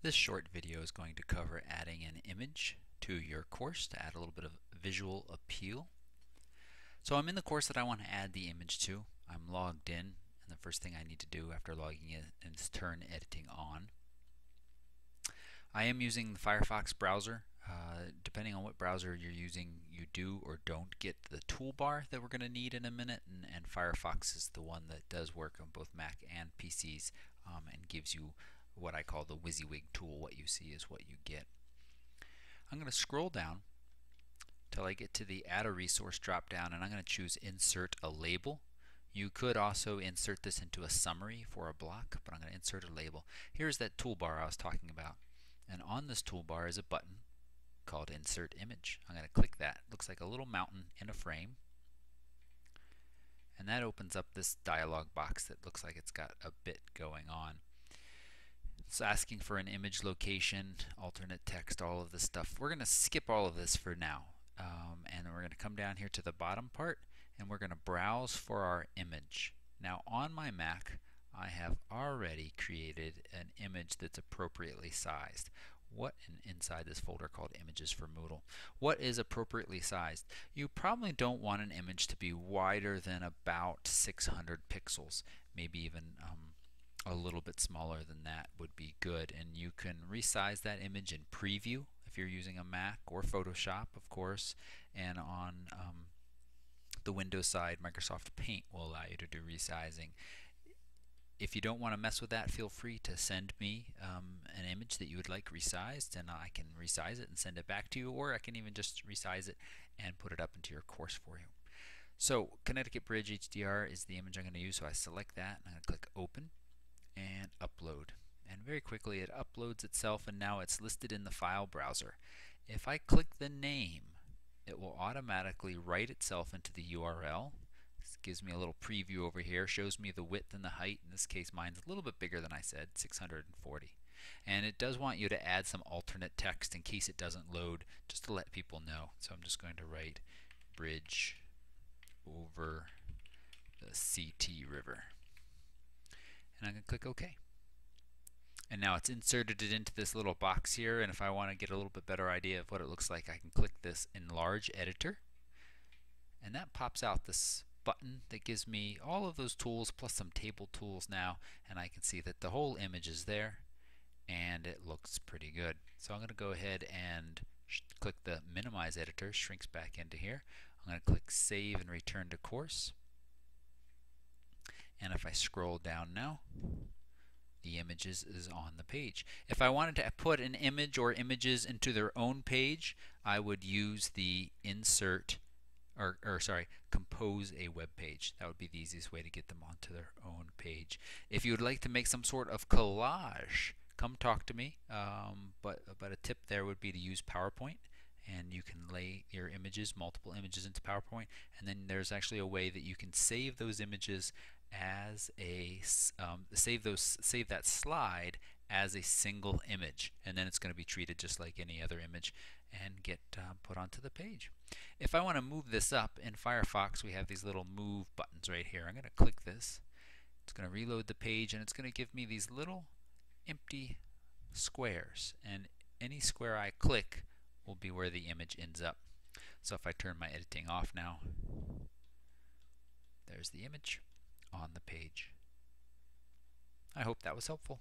This short video is going to cover adding an image to your course to add a little bit of visual appeal. So I'm in the course that I want to add the image to. I'm logged in, and the first thing I need to do after logging in is turn editing on. I am using the Firefox browser. Depending on what browser you're using, you do or don't get the toolbar that we're going to need in a minute, and Firefox is the one that does work on both Mac and PCs and gives you what I call the WYSIWYG tool. What you see is what you get. I'm going to scroll down till I get to the Add a Resource drop down, and I'm going to choose Insert a Label. You could also insert this into a summary for a block, but I'm going to insert a label. Here's that toolbar I was talking about, and on this toolbar is a button called Insert Image. I'm going to click that. It looks like a little mountain in a frame, and that opens up this dialog box that looks like it's got a bit going on. It's asking for an image location, alternate text, all of this stuff. We're going to skip all of this for now, and we're going to come down here to the bottom part, and we're going to browse for our image. Now on my Mac, I have already created an image that's appropriately sized. Inside this folder called Images for Moodle. What is appropriately sized? You probably don't want an image to be wider than about 600 pixels, maybe even a little bit smaller than that would be good, and you can resize that image in Preview if you're using a Mac, or Photoshop, of course, and on the Windows side, Microsoft Paint will allow you to do resizing. If you don't want to mess with that, feel free to send me an image that you would like resized, and I can resize it and send it back to you, or I can even just resize it and put it up into your course for you. So Connecticut Bridge HDR is the image I'm going to use, so I select that and I'm going to click Open and Upload. And very quickly it uploads itself, and now it's listed in the file browser. If I click the name, it will automatically write itself into the URL. This gives me a little preview over here, shows me the width and the height. In this case, mine's a little bit bigger than I said, 640. And it does want you to add some alternate text in case it doesn't load, just to let people know. So I'm just going to write bridge over the CT River. And I'm going to click OK. And now it's inserted it into this little box here, and if I want to get a little bit better idea of what it looks like, I can click this Enlarged Editor, and that pops out this button that gives me all of those tools plus some table tools now, and I can see that the whole image is there and it looks pretty good. So I'm going to go ahead and click the Minimize Editor, shrinks back into here. I'm going to click Save and Return to Course, and if I scroll down now, the images is on the page. If I wanted to put an image or images into their own page, I would use the insert compose a web page. That would be the easiest way to get them onto their own page. If you would like to make some sort of collage, come talk to me. But a tip there would be to use PowerPoint, and you can lay your images, multiple images, into PowerPoint, and then there's actually a way that you can save those images as a save that slide as a single image, and then it's going to be treated just like any other image and get put onto the page. If I want to move this up in Firefox, we have these little move buttons right here. I'm going to click this. It's going to reload the page, and it's going to give me these little empty squares, and any square I click will be where the image ends up. So if I turn my editing off now, there's the image on the page. I hope that was helpful.